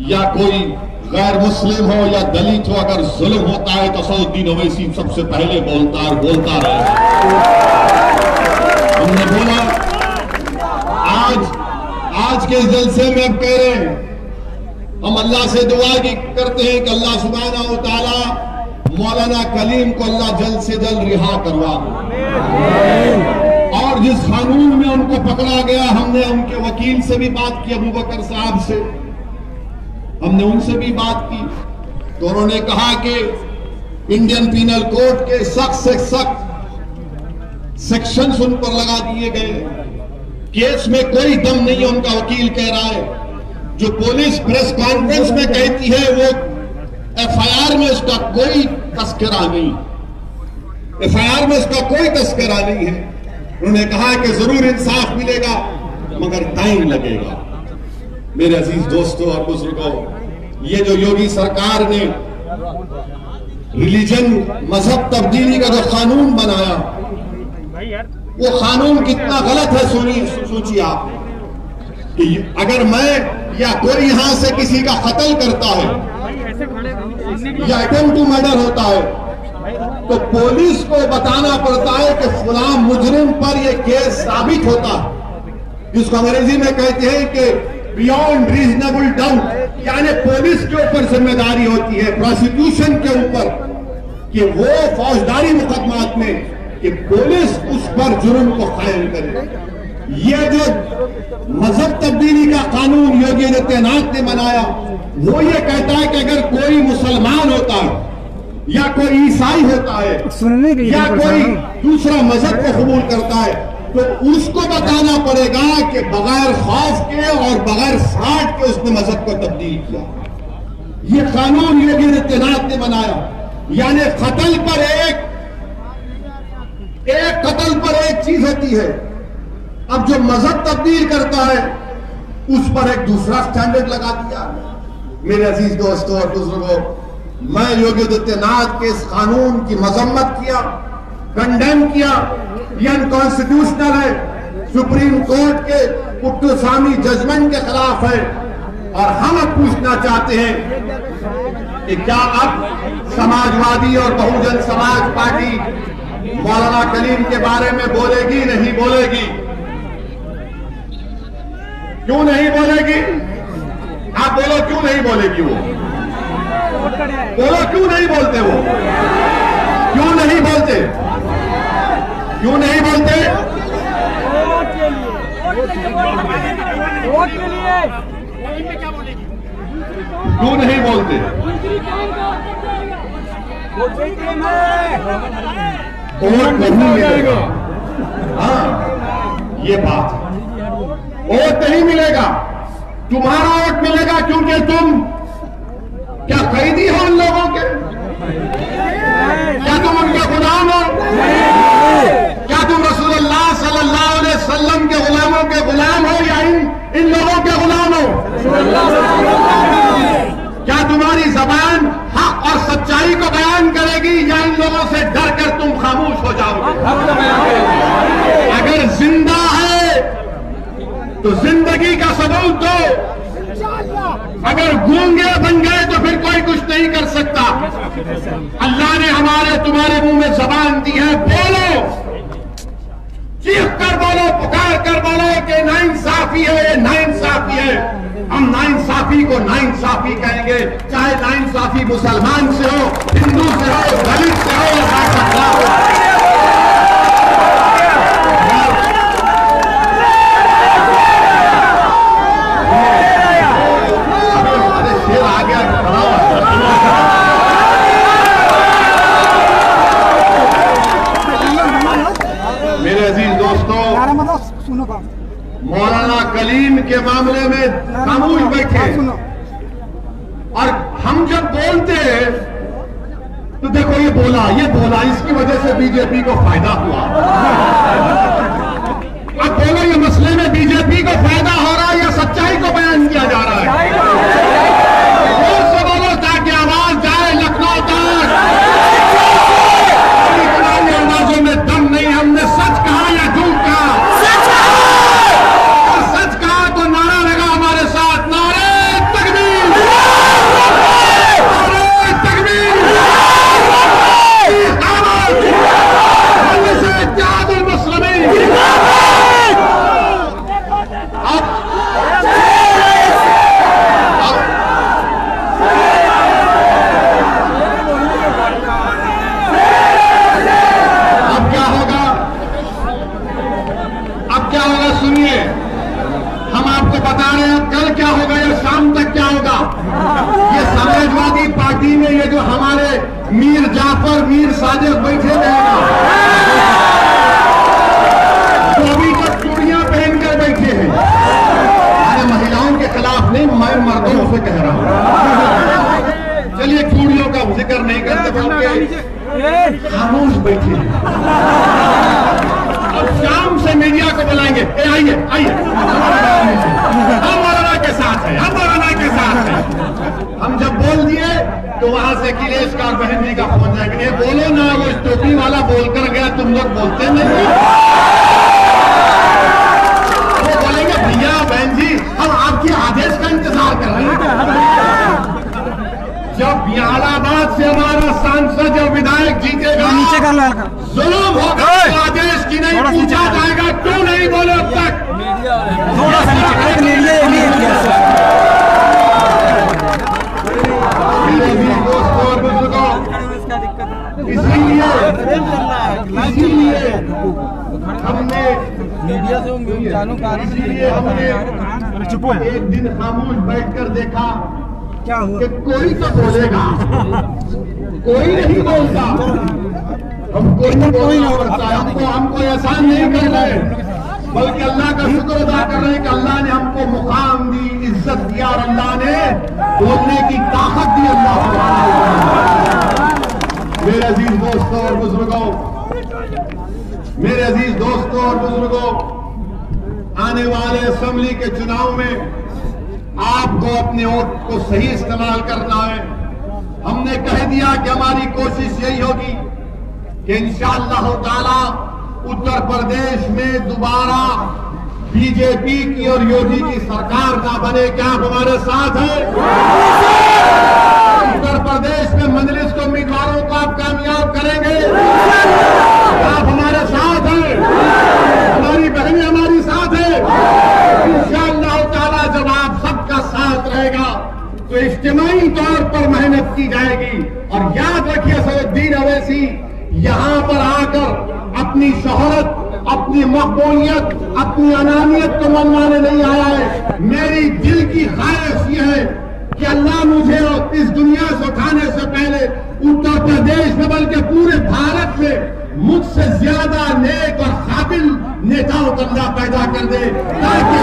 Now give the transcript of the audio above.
या कोई गैर मुस्लिम हो या दलित हो, अगर जुल्म होता है तो असदुद्दीन ओवैसी सबसे पहले बोलता रहे। हमने बोला आज के इस जलसे में अब कह रहे हैं, हम अल्लाह से दुआ करते हैं कि अल्लाह सुब्हानहू व तआला मौलाना कलीम को अल्लाह जल्द से जल्द रिहा करवा दे। और जिस कानून में उनको पकड़ा गया, हमने उनके वकील से भी बात की, अबू बकर साहब से हमने उनसे भी बात की, तो उन्होंने कहा कि इंडियन पीनल कोड के सख्त से सख्त सेक्शंस उन पर लगा दिए गए। केस में कोई दम नहीं है, उनका वकील कह रहा है। जो पुलिस प्रेस कॉन्फ्रेंस में कहती है वो एफआईआर में उसका कोई तस्करा नहीं, एफआईआर में उसका कोई तस्करा नहीं है। उन्होंने कहा कि जरूर इंसाफ मिलेगा मगर टाइम लगेगा। मेरे अजीज दोस्तों और बुजुर्गों, ये जो योगी सरकार ने रिलीजन मजहब तब्दीली का जो कानून बनाया, वो कानून कितना गलत है सोचिए आप। कि अगर मैं या कोई यहां से किसी का कत्ल करता है या अटेम्प्ट टू मर्डर होता है, तो पुलिस को बताना पड़ता है कि फलां मुजरिम पर यह केस साबित होता है, जिसको अंग्रेजी में कहते हैं कि बियॉन्ड रीजनेबल डाउट, यानी पुलिस के ऊपर जिम्मेदारी होती है, प्रोसिक्यूशन के ऊपर, कि वो फौजदारी मुकदमात में कि पुलिस उस पर जुर्म को कायम करे। ये जो मजहब तब्दीली का कानून योगी आदित्यनाथ ने बनाया, वो ये कहता है कि अगर कोई मुसलमान होता है या कोई ईसाई होता है या कोई दूसरा मजहब को कबूल करता है, तो उसको बताना पड़ेगा कि बगैर खौफ के और बगैर फाट के उसने मजहब को तब्दील किया। ये कानून योगी आदित्यनाथ ने बनाया, यानी कत्ल पर एक कत्ल पर एक चीज होती है। अब जो मजहब तब्दील करता है उस पर एक दूसरा स्टैंडर्ड लगा दिया। मेरे अजीज दोस्तों और बुजुर्गों, मैं योगी आदित्यनाथ के इस कानून की मजम्मत किया, कंडेम किया। ये अनकॉन्स्टिट्यूशनल है, सुप्रीम कोर्ट के पुट्टुस्वामी जजमेंट के खिलाफ है। और हम अब पूछना चाहते हैं कि क्या अब समाजवादी और बहुजन समाज पार्टी मौलाना कलीम के बारे में बोलेगी? नहीं बोलेगी। क्यों नहीं बोलेगी? आप बोलो, क्यों नहीं बोलेगी? वो बोलो, क्यों नहीं बोलते? वो क्यों नहीं बोलते? क्यों नहीं बोलते? क्यों नहीं बोलते? वोट नहीं मिलेगा। हाँ, ये बात है, वोट नहीं मिलेगा। तुम्हारा वोट मिलेगा क्योंकि तुम क्या खरीदी हो उन लोगों के? क्या तुम उनके गुलाम हो? क्या तुम रसूलुल्लाह सल्लल्लाहु अलैहि वसल्लम के गुलामों के गुलाम हो या इन लोगों के गुलाम हो? क्या तुम्हारी जबान हक और सच्चाई को बयान करेगी या इन लोगों से डर कर तुम खामोश हो जाओगे? अगर जिंदा है तो जिंदगी का सबूत दो, अगर गूंगे बन गए तो फिर कोई कुछ नहीं कर सकता। अल्लाह ने हमारे तुम्हारे मुंह में जबान दी है, बोलो, चीख कर बोलो, पुकार कर बोलो कि नाइंसाफी है, ये नाइंसाफी है। हम नाइंसाफी को नाइंसाफी कहेंगे, चाहे नाइंसाफी मुसलमान से हो, हिंदू से हो, दलित से हो या भाषा हो। मेरे अजीज दोस्तों, मौलाना कलीम के मामले में खामोश बैठे, और हम जब बोलते हैं तो देखो ये बोला, इसकी वजह से बीजेपी को फायदा हुआ। अब बोलो, ये मसले में बीजेपी को फायदा हो रहा है या सच्चाई को बयान किया जा रहा है? जोर से बोलो ताकि आवाज जाए लखनऊ तक। आवाजों में दम नहीं, हमने सच कहा या झूठ कहा? सच कहा तो नारा लगा हमारे साथ, नारे तकबीर। राजेश बैठे गए जो अभी तक चूड़ियां पहनकर बैठे हैं। अरे महिलाओं के खिलाफ नहीं, मैं मर्दों से कह रहा हूं। चलिए चूड़ियों का जिक्र नहीं करते बल्कि खामोश बैठे हैं। अब शाम से मीडिया को बुलाएंगे, आइए आइए, हम मौलाना के साथ हैं, हम मौलाना के साथ हैं। हम जब बोल दिए तो वहां से अखिलेश का बहन जी का फोन जाएगा, ये बोलो ना, वो टोपी वाला बोलकर गया, तुम लोग बोलते नहीं। वो बोलेंगे भैया बहन जी हम आपके आदेश का इंतजार कर रहे हैं। जब बियालाबाद से हमारा सांसद या विधायक जीतेगा, नीचे कर जुल्म होगा, आदेश की नहीं पूछा जाएगा, क्यों नहीं बोले अब तक। थोड़ा सा इसीलिए हमने एक दिन खामोश बैठकर देखा क्या हुआ कि कोई तो बोलेगा, कोई नहीं बोलता। हम कोई नहीं बोलता, हमको एहसान नहीं कर रहे, बल्कि अल्लाह का शुक्र अदा कर रहे हैं कि अल्लाह ने हमको मुकाम दी, इज्जत दिया और अल्लाह ने बोलने की ताकत दी। अल्लाह मेरे अजीज दोस्तों और बुजुर्गों, मेरे अजीज दोस्तों और बुजुर्गों, आने वाले असेंबली के चुनाव में आपको अपने वोट को सही इस्तेमाल करना है। हमने कह दिया कि हमारी कोशिश यही होगी कि इंशाअल्लाह ताला उत्तर प्रदेश में दोबारा बीजेपी की और योगी की सरकार ना बने। क्या आप हमारे साथ हैं? उत्तर प्रदेश में मजलिस के उम्मीदवारों को आप कामयाब करेंगे? आप हमारे साथ हैं? हमारी बहनें हमारी साथ है। इंशाअल्लाह ताला जब आप सबका साथ रहेगा तो इज्तिमाई तौर पर मेहनत की जाएगी। और याद रखिए सऊद्दीन अवैसी यहां पर आकर अपनी शोहरत, अपनी मकबूलियत, अपनी अनानियत को मनवाने नहीं आया है। मेरी दिल की ख्वाहिश यह है कि अल्लाह मुझे इस दुनिया से उठाने से पहले उत्तर प्रदेश में बल्कि पूरे भारत में मुझसे ज्यादा नेक और काबिल नेताओं को अल्लाह पैदा कर दे, ताकि